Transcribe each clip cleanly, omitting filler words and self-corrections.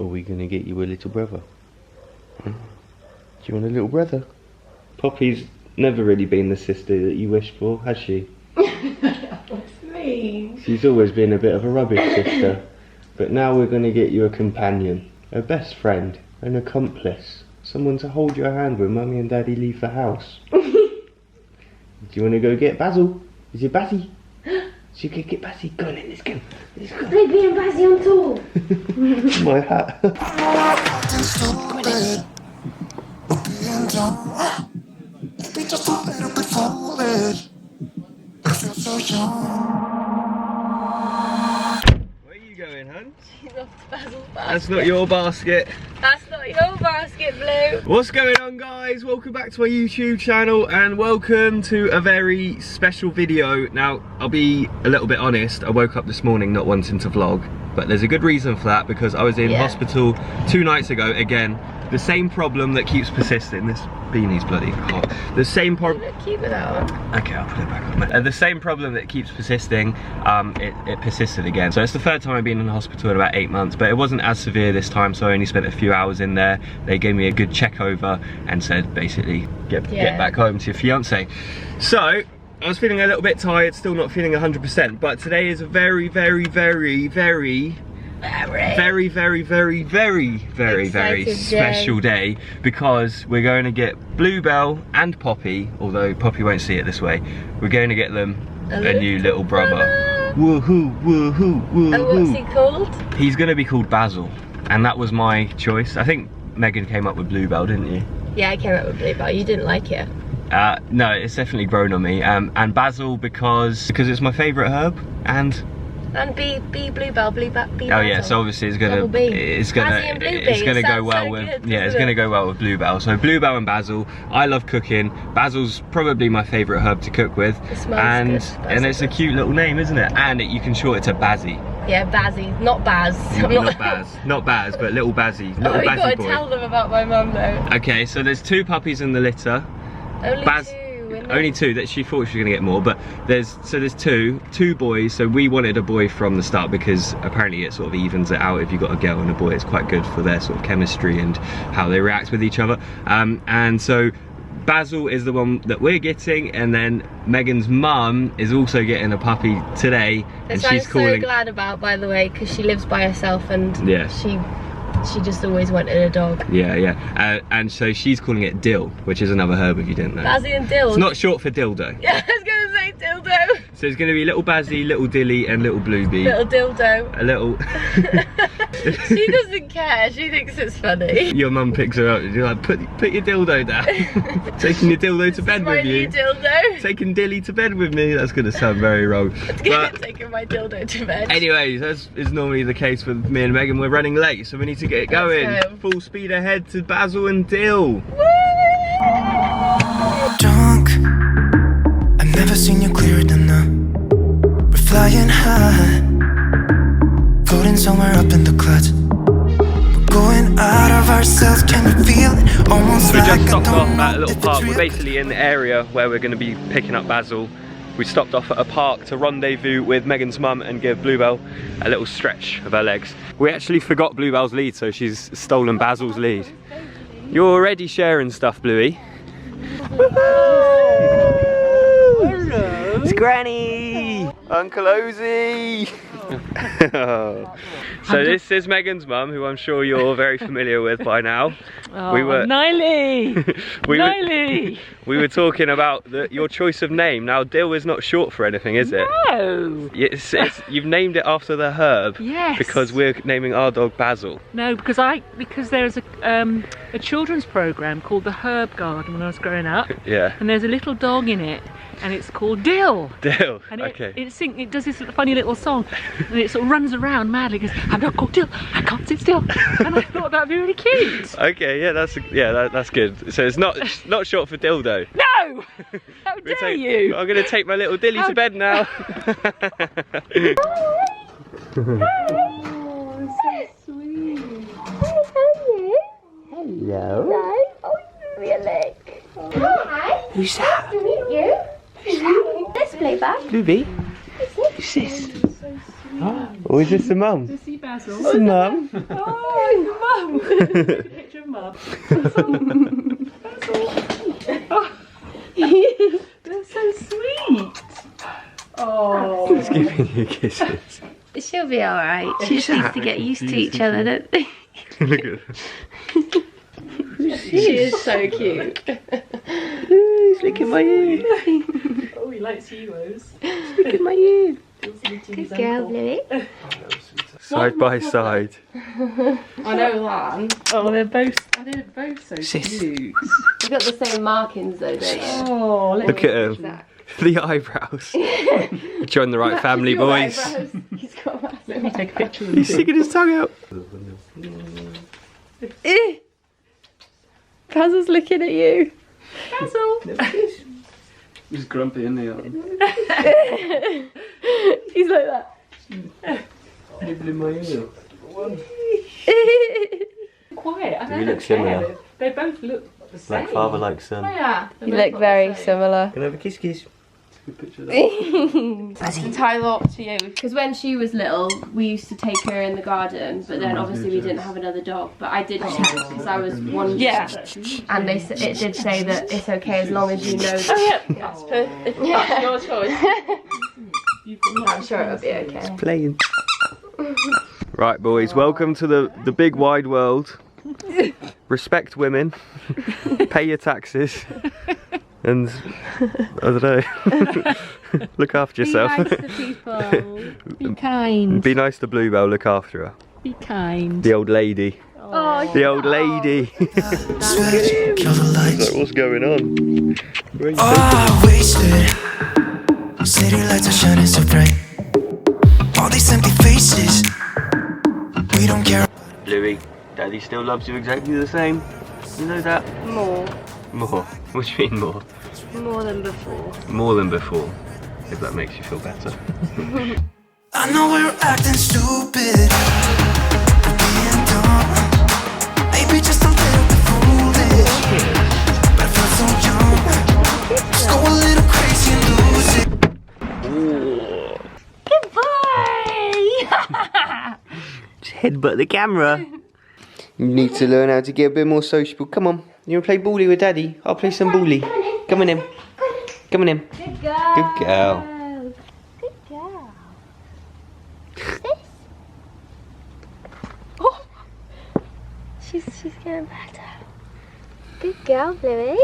Or are we going to get you a little brother? Do you want a little brother? Poppy's never really been the sister that you wished for, has she? What's me? She's always been a bit of a rubbish sister. But now we're going to get you a companion, a best friend, an accomplice. Someone to hold your hand when Mummy and Daddy leave the house. Do you want to go get Basil? Is it Basil? So you can get Basil. Go on then, let's go. Let's go. Baby and Basil on tour. My hat. Where are you going, hun? She's off to Basil's basket. That's not your basket. That's not your basket, Blue. What's going on, guys? Welcome back to my YouTube channel and welcome to a very special video. Now, I'll be a little bit honest, I woke up this morning not wanting to vlog, but there's a good reason for that because I was in hospital 2 nights ago. Again, the same problem that keeps persisting. This beanie's bloody hot. The same problem. You look cute with that one. Okay, I'll put it back on. The same problem that keeps persisting, it persisted again. So it's the 3rd time I've been in the hospital in about 8 months, but it wasn't as severe this time, so I only spent a few hours in there. They gave me a good check over and said basically, get back home to your fiance. So, I was feeling a little bit tired, still not feeling 100%, but today is a very special day because we're going to get Bluebell and Poppy, although Poppy won't see it this way. We're going to get them a new little brother. Woohoo, woohoo, woohoo. And what's he called? He's going to be called Basil, and that was my choice. I think Megan came up with Bluebell, didn't you? Yeah, I came up with Bluebell. You didn't like it. No, it's definitely grown on me. And Basil because it's my favourite herb, and Bluebell. Oh yeah, so obviously it's gonna go well with it's gonna go well with Bluebell. So Bluebell and Basil. I love cooking. Basil's probably my favourite herb to cook with, and it's a cute little name, isn't it? And you can short it to Bazzy. Yeah, Bazzy, not Baz. Not Baz, but little Bazzy, little Bazzy boy. You've got to tell them about my mum though. Okay, so there's 2 puppies in the litter. Only two. That she thought she was gonna get more, but there's two boys. So we wanted a boy from the start because apparently it sort of evens it out. If you've got a girl and a boy, it's quite good for their sort of chemistry and how they react with each other. And so Basil is the one that we're getting, and then Megan's mum is also getting a puppy today. That's and she's I'm calling. So glad about, by the way, because she lives by herself and she just always wanted a dog. Yeah. And so she's calling it Dill, which is another herb if you didn't know. Bazzy and Dill. It's not short for dildo. Yeah, I was going to say dildo. So it's going to be little Bazzy, little Dilly and little Bluebee. Little dildo. A little... She doesn't care, she thinks it's funny. Your mum picks her up and you're like, put your dildo down. Taking your dildo to bed with you. My new dildo. Taking Dilly to bed with me. That's going to sound very wrong. Taking my dildo to bed. Anyways, as is normally the case with me and Megan, we're running late, so we need to get it going. Full speed ahead to Basil and Dill. Drunk, I've never seen you clearer than now. We're flying high, floating somewhere up in the clouds. We're going out of ourselves, can you feel it? Almost like we just stopped off at a little park. We're basically in the area where we're going to be picking up Basil. We stopped off at a park to rendezvous with Megan's mum and give Bluebell a little stretch of her legs. We actually forgot Bluebell's lead, so she's stolen Basil's lead. You're already sharing stuff, Bluey. Hello. It's Granny! Uncle Ozzy! So this is Megan's mum, who I'm sure you're very familiar with by now. Oh, Niley! We were talking about your choice of name. Now, Dill is not short for anything, is it? No! You've named it after the herb. Yes. Because we're naming our dog Basil. No, because there's a children's programme called The Herb Garden when I was growing up. Yeah. And there's a little dog in it, and it's called Dill. Dill, and okay. It does this funny little song, and it sort of runs around madly, goes, I'm not called Dill, I can't sit still. And I thought that'd be really cute. Okay, yeah, that's good. So it's not short for dildo. No! How dare you! I'm gonna take my little Dilly to bed now. Oh, so sweet. Hello. Oh, really? Hi. Who's that? Nice to meet you. Who's that? Let's play back. Bluebee? Who's this? Oh, is this the mum? To see Basil. It's the mum. Oh, Mum! Picture of Mum. They're so sweet. Oh. Just giving you kisses. She'll be alright. She just needs to get used to each other, don't they? Look at her. She is so cute. He's licking my ear. Oh, he likes Heroes. Look at my ear. Good girl, Bluey. Side by side. I know that. Oh, they're both so Sis. cute. You've got the same markings though, don't you? Oh, Look at him. The eyebrows. Join the right family, boys. He's got massive. Let me take a picture of them. He's sticking his tongue out. Basil's looking at you. Basil! He's grumpy, isn't he? He's like that. Nibbling my ear. Quiet. I know We they're look similar. scared. They both look the same. Like father, like son. Oh, yeah. You look very similar. Can I have a kiss kiss? Good picture of that. To tie up to you. Because when she was little, we used to take her in the garden, but then obviously we didn't have another dog. But I did check because I was one. Yeah. And it did say that it's okay as long as you know that. Oh, yeah. That's perfect. That's your choice. I'm sure it'll be okay. Playing. Right, boys, welcome to the big wide world. Respect women, pay your taxes, and I don't know, look after yourself. Be nice to people. Be kind. Be nice to Bluebell, look after her. Be kind. The old lady. Oh, The old lady. Switch, kill the lights. Like, what's going on? Where are you Oh, wasted. City lights are shining so bright. All these empty faces. We don't care. Louis, Daddy still loves you exactly the same. You know that? More. More. What do you mean more? More than before. More than before. If that makes you feel better. I know we're acting stupid. We're being dumb. Maybe just a little bit foolish. But I feel so young. Just go a little crazy and lose it. Just headbutt the camera. You need to learn how to get a bit more sociable. Come on. You wanna play bally with Daddy? I'll play some bally. Come on in. Come on in. Good girl. Good girl. Good girl. Oh. She's getting better. Good girl, Bluey.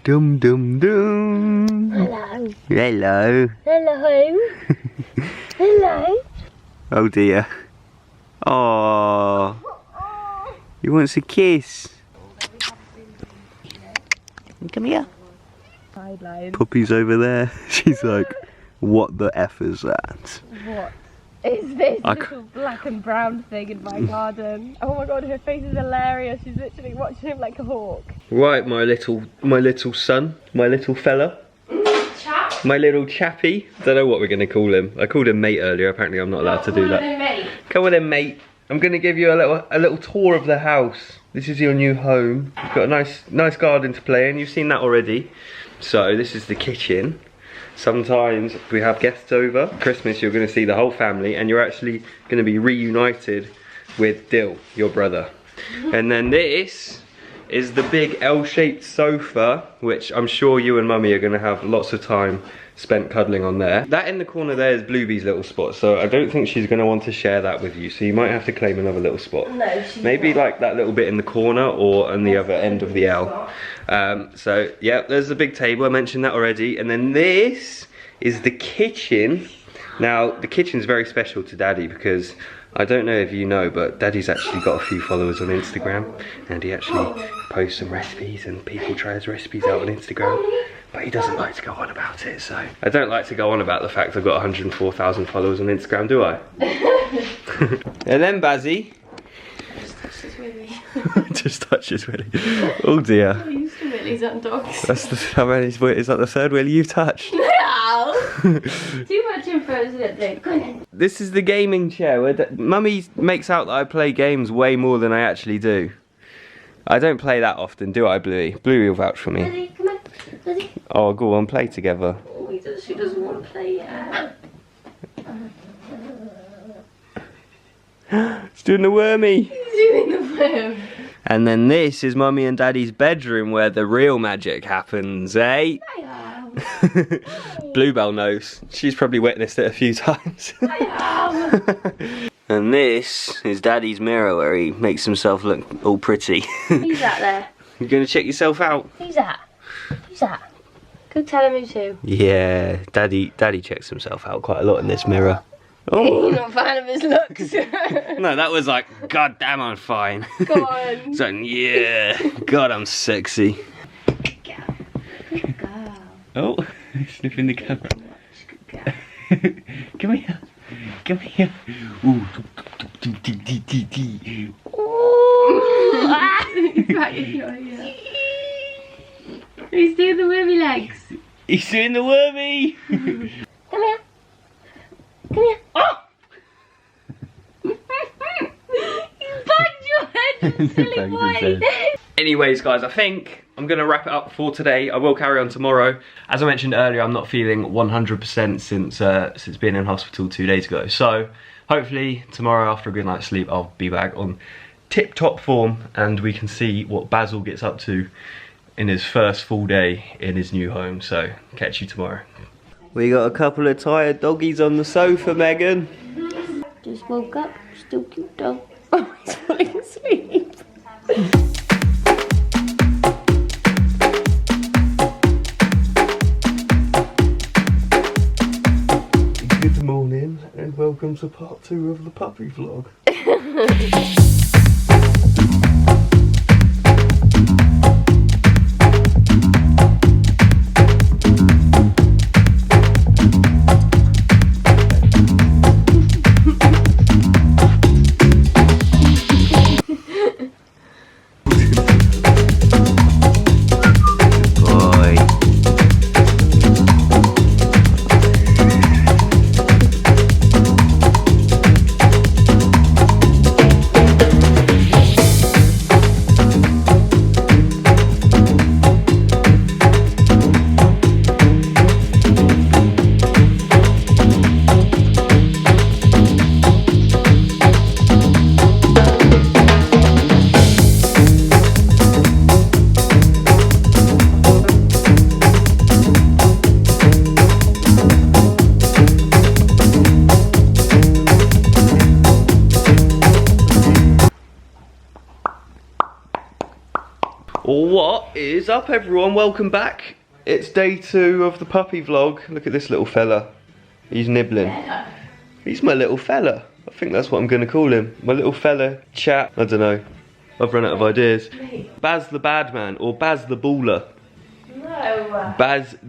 Dum dum dum. Hello. Hello. Hello. Hello. Oh dear. Oh. He wants a kiss. Come here. Sideline. Puppy's over there. She's like, what the F is that? What is this I little black and brown thing in my garden? Oh my god, her face is hilarious. She's literally watching him like a hawk. Right, my little son, my little fella. Chap. My little chappy. Don't know what we're gonna call him. I called him mate earlier. Apparently, I'm not allowed to do that. Mate. Come on in, mate. I'm gonna give you a little tour of the house. This is your new home. You've got a nice garden to play in. You've seen that already. So this is the kitchen. Sometimes we have guests over. Christmas, you're gonna see the whole family, and you're actually gonna be reunited with Dill, your brother. And then this is the big L-shaped sofa, which I'm sure you and Mummy are gonna have lots of time spent cuddling on there. That in the corner there is Bluebee's little spot, so I don't think she's gonna want to share that with you, so you might have to claim another little spot. No, she's Maybe not. like that little bit in the corner or on the other end of the L. So yeah, there's the big table, I mentioned that already. And then this is the kitchen. Now, the kitchen's very special to Daddy because I don't know if you know, but Daddy's actually got a few followers on Instagram, and he actually posts some recipes and people try his recipes out on Instagram, but he doesn't like to go on about it, so I don't like to go on about the fact I've got 104,000 followers on Instagram, do I? And then Bazzy. Just touches Willy. Oh dear. I'm used to Willies on dogs. That's the, how many, is that the third Willy you've touched? No! Too much info, isn't it, dude? This is the gaming chair where Mummy makes out that I play games way more than I actually do. I don't play that often, do I, Bluey? Bluey will vouch for me. Lizzie, come on. Lizzie. Oh, go on, play together. Oh, she doesn't want to play yet. It's doing the wormy. He's doing the worm. And then this is Mummy and Daddy's bedroom where the real magic happens, eh? Bluebell knows. She's probably witnessed it a few times. And this is Daddy's mirror where he makes himself look all pretty. Who's that there? You gonna check yourself out? Who's that? Who's that? Go tell him who's who. Yeah, Daddy checks himself out quite a lot in this mirror. Oh. You're not a fan of his looks. No, that was like, God damn, I'm fine. Go on. So, yeah, God, I'm sexy. Good girl. Good girl. Oh, sniffing the camera. Good girl. Come here. Come here. Ooh. He's doing the wormy legs. He's doing the wormy. Come here. Come here. Oh! You banged your head, you silly boy. Anyways, guys, I think I'm going to wrap it up for today. I will carry on tomorrow. As I mentioned earlier, I'm not feeling 100% since being in hospital 2 days ago. So, hopefully, tomorrow after a good night's sleep, I'll be back on tip-top form and we can see what Basil gets up to in his first full day in his new home. So, catch you tomorrow. We got a couple of tired doggies on the sofa, Megan. Just woke up, still cute dog. Oh, he's falling asleep. Good morning and welcome to part 2 of the puppy vlog. What is up, everyone? Welcome back. It's day 2 of the puppy vlog. Look at this little fella. He's nibbling. He's my little fella. I think that's what I'm going to call him. My little fella chap. I don't know. I've run out of ideas. Baz the bad man or Baz the baller. No. Basil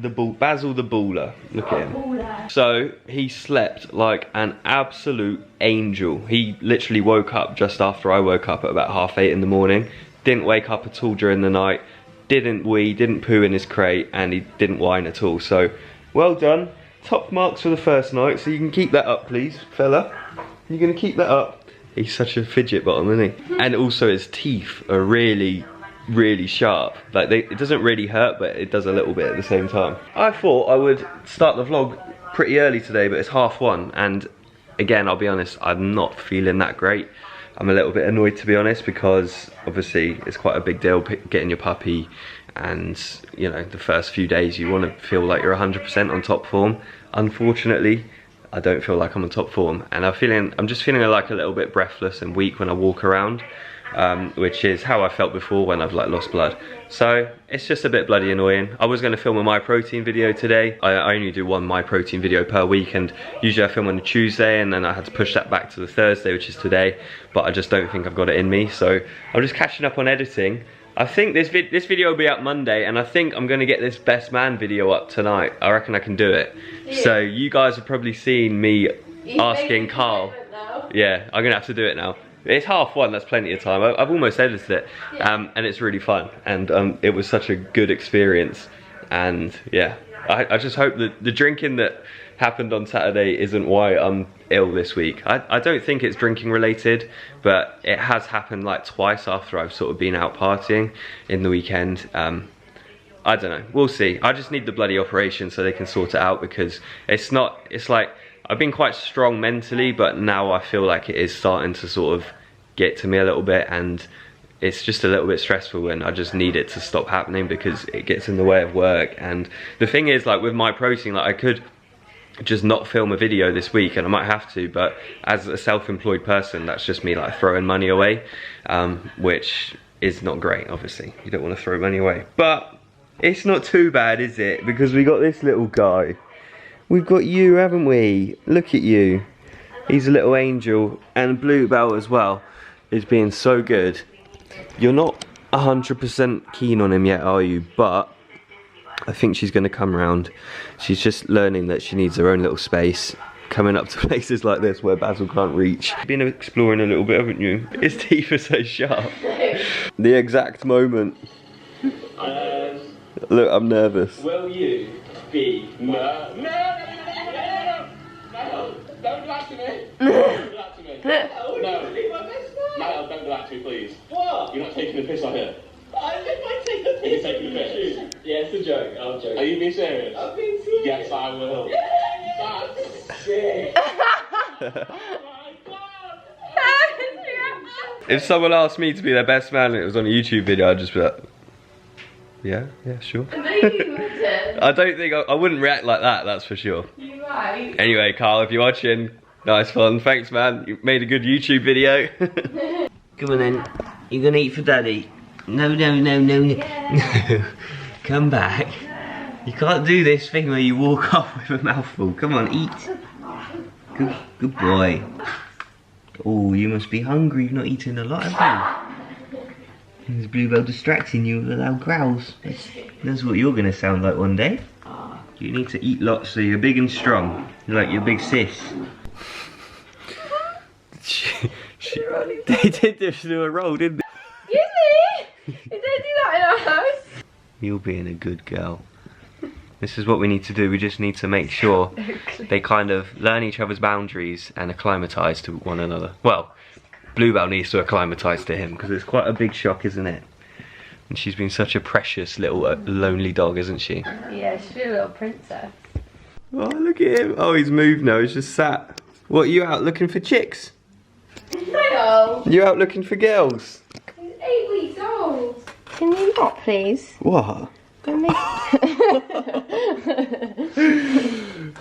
the baller. Look at him. So he slept like an absolute angel. He literally woke up just after I woke up at about 8:30 in the morning. Didn't wake up at all during the night. Didn't wee, didn't poo in his crate, and he didn't whine at all. So, well done. Top marks for the first night. So you can keep that up, please, fella. You're gonna keep that up. He's such a fidget bottom, isn't he? And also his teeth are really, really sharp. Like it doesn't really hurt, but it does a little bit at the same time. I thought I would start the vlog pretty early today, but it's 1:30, and again, I'll be honest, I'm not feeling that great. I'm a little bit annoyed, to be honest, because obviously it's quite a big deal getting your puppy, and you know, the first few days you want to feel like you're 100% on top form. Unfortunately, I don't feel like I'm on top form, and I'm just feeling like a little bit breathless and weak when I walk around, which is how I felt before when I've like lost blood. So it's just a bit bloody annoying. I was going to film a My Protein video today. I only do one My Protein video per week, and usually I film on a Tuesday, and then I had to push that back to the Thursday, which is today, but I just don't think I've got it in me. So I'm just catching up on editing. I think this video will be out Monday, and I think I'm going to get this best man video up tonight. I reckon I can do it. Yeah. So you guys have probably seen me asking Carl. Yeah, I'm going to have to do it now. It's 1:30, that's plenty of time. I've almost edited it, yeah. And it's really fun, and it was such a good experience, and yeah, I just hope that the drinking that happened on Saturday isn't why I'm ill this week. I don't think it's drinking related, but it has happened like twice after I've sort of been out partying in the weekend. I don't know, we'll see. I just need the bloody operation so they can sort it out, because it's like I've been quite strong mentally, but now I feel like it is starting to sort of get to me a little bit, and it's just a little bit stressful, and I just need it to stop happening because it gets in the way of work. And the thing is, like with my protein, like I could just not film a video this week, and I might have to, but as a self-employed person, that's just me like throwing money away, which is not great. Obviously you don't want to throw money away, but it's not too bad, is it? Because we got this little guy. We've got you, haven't we? Look at you. He's a little angel. And Bluebell as well is being so good. You're not 100% keen on him yet, are you? But I think she's going to come around. She's just learning that she needs her own little space. Coming up to places like this where Basil can't reach. You've been exploring a little bit, haven't you? His teeth are so sharp. The exact moment. Look, I'm nervous. Will you be no, don't do that to me. Don't do that to me. No, leave my best friend. No, don't do that to me, please. What? You're not taking the piss on here. I take the piss. Are you taking the piss? Yeah, it's a joke. I'm joking. Are you being serious? I'm being serious. Yes, I will. That's sick. If someone asked me to be their best man and it was on a YouTube video, I'd just be like, yeah, sure. No, you wouldn't. I don't think I wouldn't react like that, that's for sure. You might. Anyway, Carl, if you're watching, nice one. Thanks, man. You made a good YouTube video. Come on then. You're gonna eat for Daddy. No. Yeah. Come back. You can't do this thing where you walk off with a mouthful. Come on, eat. Good boy. Oh, you must be hungry. You've not eaten a lot, have you? Is Bluebell distracting you with loud growls? That's what you're going to sound like one day. You need to eat lots so you're big and strong. You're like your big sis. They did this to a roll, didn't they? Excuse me? You don't do that in our house. You're being a good girl. This is what we need to do. We just need to make sure they kind of learn each other's boundaries and acclimatise to one another. Well, Bluebell needs to acclimatise to him because it's quite a big shock, isn't it? And she's been such a precious little lonely dog, isn't she? Yeah, she's a little princess. Oh, look at him. Oh, he's moved now. He's just sat. What, are you out looking for chicks? No. You out looking for girls? He's 8 weeks old. Can you not, please? What? Don't make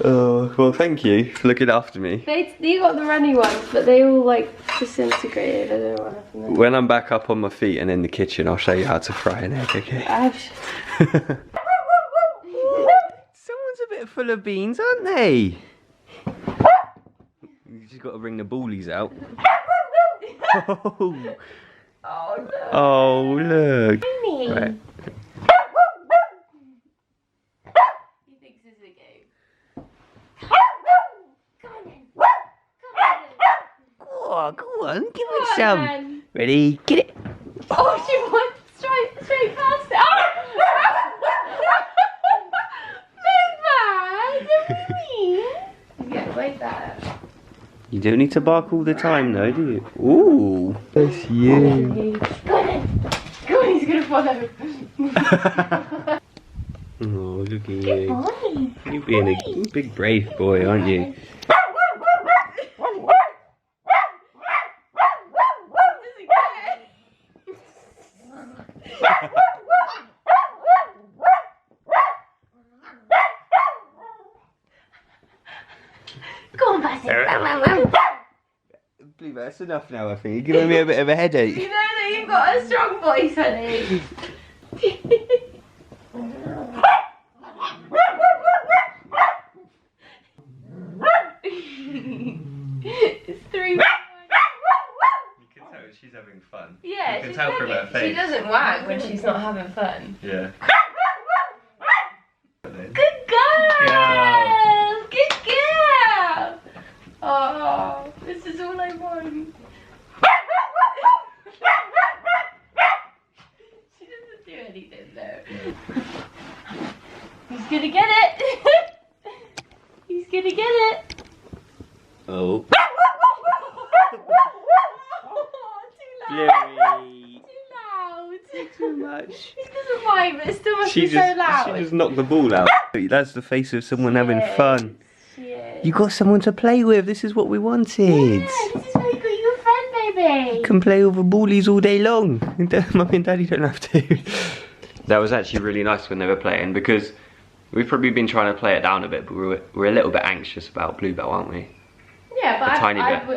Oh, well, thank you for looking after me. You got the runny ones, but they all like disintegrated. I don't know what happened there. When I'm back up on my feet and in the kitchen, I'll show you how to fry an egg, okay? Someone's a bit full of beans, aren't they? You just got to bring the ballies out. Oh, Oh no. oh look. Right. He thinks this is a game. Go on, give Come it on, some. then. Ready, get it. Oh, she went straight past it. Oh! Big man, don't be mean. Yeah, way better. You don't need to bark all the time though, do you? Ooh. That's you. Go on, he's gonna follow. Oh, look at Good you. boy. You're being a big brave boy, aren't you? Go on, Basil. Believe that's enough now, I think. You're giving me a bit of a headache. You know that you've got a strong voice, honey. It's 3. You can tell she's having fun. Yeah, you can tell from her face. She doesn't wag when she's not having fun. Yeah. Good girl! Good girl! Oh, this is all I want. She doesn't do anything though. He's gonna get it! He's gonna get it! Oh. Too loud! Too much. He doesn't mind, but it still must She be so loud. She just knocked the ball out. That's the face of someone having fun. She is. You got someone to play with. This is what we wanted. Yeah, this is why you got your friend, baby. You can play with the bullies all day long. Mummy and Daddy don't have to. That was actually really nice when they were playing, because we've probably been trying to play it down a bit, but we're a little bit anxious about Bluebell, aren't we? Yeah, but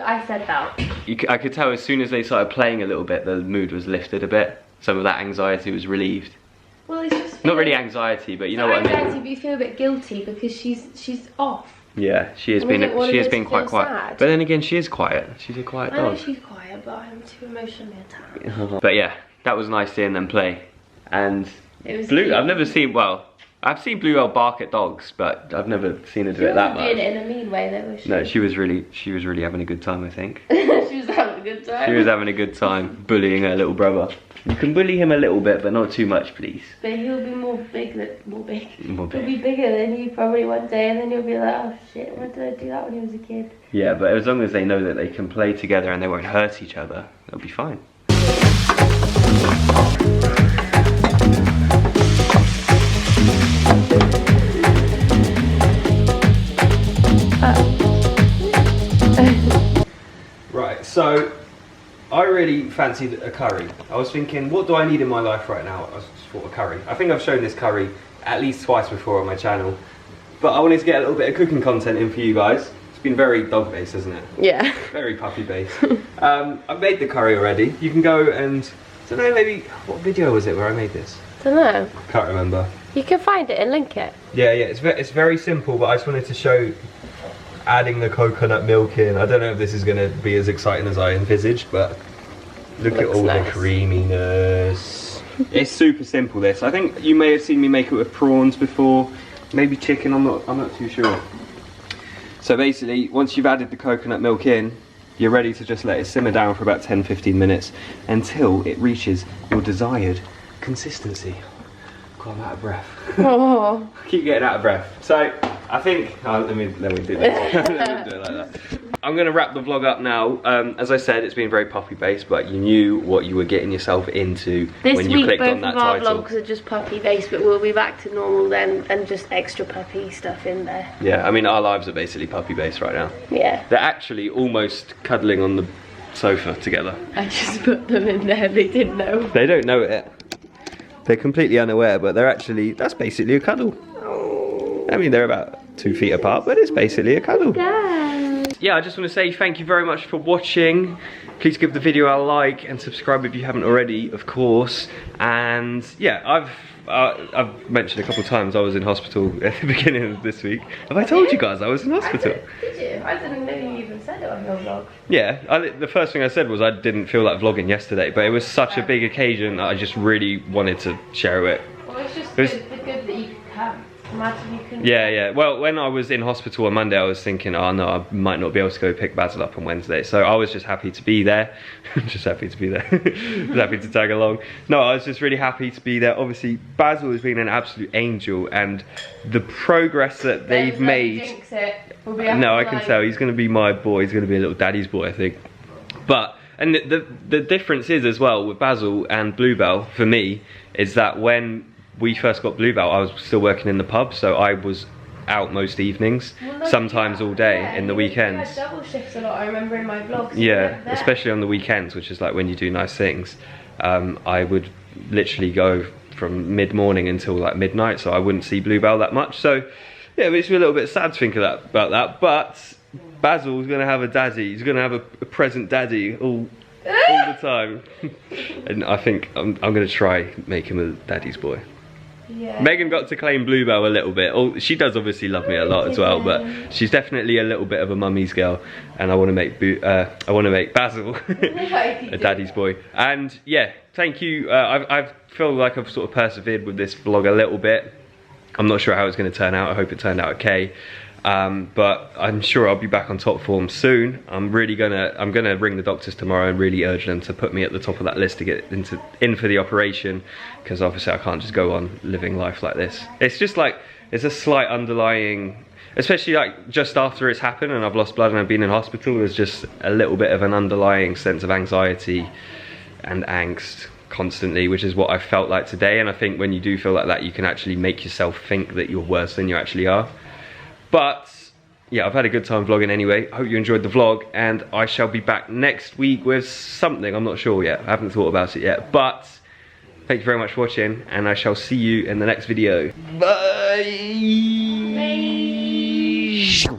I said that. I could tell as soon as they started playing a little bit, the mood was lifted a bit. Some of that anxiety was relieved. Well, it's just not really anxiety, but you know what I mean. Anxiety, but you feel a bit guilty because she's off. Yeah, she has been quite quiet. Sad. But then again, she is quiet. She's a quiet dog. I know she's quiet, but I'm too emotionally attached. But yeah, that was nice seeing them play. And it was Blue, I've never seen, well, I've seen Bluebell bark at dogs, but I've never seen her do it that much. She did it in a mean way though, was she? No, she was really having a good time, I think. She was having a good time. She was having a good time bullying her little brother. You can bully him a little bit, but not too much, please. But he'll be more big. He'll be bigger than you probably one day, and then you'll be like, oh shit, why did I do that when he was a kid? Yeah, but as long as they know that they can play together and they won't hurt each other, they'll be fine. Right, so I really fancied a curry. I was thinking, what do I need in my life right now? I just thought a curry. I think I've shown this curry at least twice before on my channel, but I wanted to get a little bit of cooking content in for you guys. It's been very dog based, hasn't it? Yeah. Very puppy based. I've made the curry already. You can go and, I don't know, maybe, what video was it where I made this? Don't know. Can't remember. You can find it and link it. Yeah, it's very simple, but I just wanted to show adding the coconut milk in. I don't know if this is going to be as exciting as I envisaged, but look at all the creaminess. It's super simple, this. I think you may have seen me make it with prawns before, maybe chicken, I'm not too sure. So basically, once you've added the coconut milk in, you're ready to just let it simmer down for about 10-15 minutes until it reaches your desired consistency. God, I'm out of breath. Oh. Keep getting out of breath. So I think, let me do this. Let me do it like that. I'm going to wrap the vlog up now. As I said, it's been very puppy based, but you knew what you were getting yourself into when you clicked on that title. This week both of our vlogs are just puppy based, but we'll be back to normal then and just extra puppy stuff in there. Yeah, I mean our lives are basically puppy based right now. Yeah. They're actually almost cuddling on the sofa together. I just put them in there, they didn't know. They don't know it. They're completely unaware, but they're actually, that's basically a cuddle. Oh. I mean, they're about 2 feet apart, but it's basically a cuddle. Yeah, I just want to say thank you very much for watching. Please give the video a like and subscribe if you haven't already, of course. And yeah, I've mentioned a couple of times I was in hospital at the beginning of this week. Have I told you guys I was in hospital? Did you? I didn't know you even said it on your vlog. Yeah, the first thing I said was I didn't feel like vlogging yesterday, but it was such a big occasion that I just really wanted to share it. Well, it's just good that you have. Imagine you couldn't. Yeah. Well, when I was in hospital on Monday, I was thinking, oh no, I might not be able to go pick Basil up on Wednesday. So I was just happy to be there. Just happy to be there. Just happy to tag along. No, I was just really happy to be there. Obviously, Basil has been an absolute angel, and the progress that they've made. No, I can tell he's going to be my boy. He's going to be a little daddy's boy, I think. But and the difference is as well with Basil and Bluebell for me is that when we first got Bluebell, I was still working in the pub, so I was out most evenings, sometimes all day in the weekends. You had double shifts a lot, I remember in my vlogs. Yeah, especially on the weekends, which is like when you do nice things. I would literally go from mid-morning until like midnight, so I wouldn't see Bluebell that much. So yeah, it makes me a little bit sad to think about that. But Basil's gonna have a daddy. He's gonna have a present daddy all the time. And I think I'm gonna try make him a daddy's boy. Yeah. Megan got to claim Bluebell a little bit. Oh, she does obviously love me a lot as well, but she's definitely a little bit of a mummy's girl, and I want to make Basil a daddy's boy. And yeah, thank you. I feel like I've sort of persevered with this vlog a little bit. I'm not sure how it's going to turn out. I hope it turned out okay. But I'm sure I'll be back on top form soon. I'm gonna ring the doctors tomorrow and really urge them to put me at the top of that list to get in for the operation, because obviously I can't just go on living life like this. It's just like, it's a slight underlying, especially like just after it's happened and I've lost blood and I've been in hospital, there's just a little bit of an underlying sense of anxiety and angst constantly, which is what I felt like today. And I think when you do feel like that, you can actually make yourself think that you're worse than you actually are. But yeah, I've had a good time vlogging anyway. Hope you enjoyed the vlog, and I shall be back next week with something. I'm not sure yet. I haven't thought about it yet, but thank you very much for watching, and I shall see you in the next video. Bye! Bye.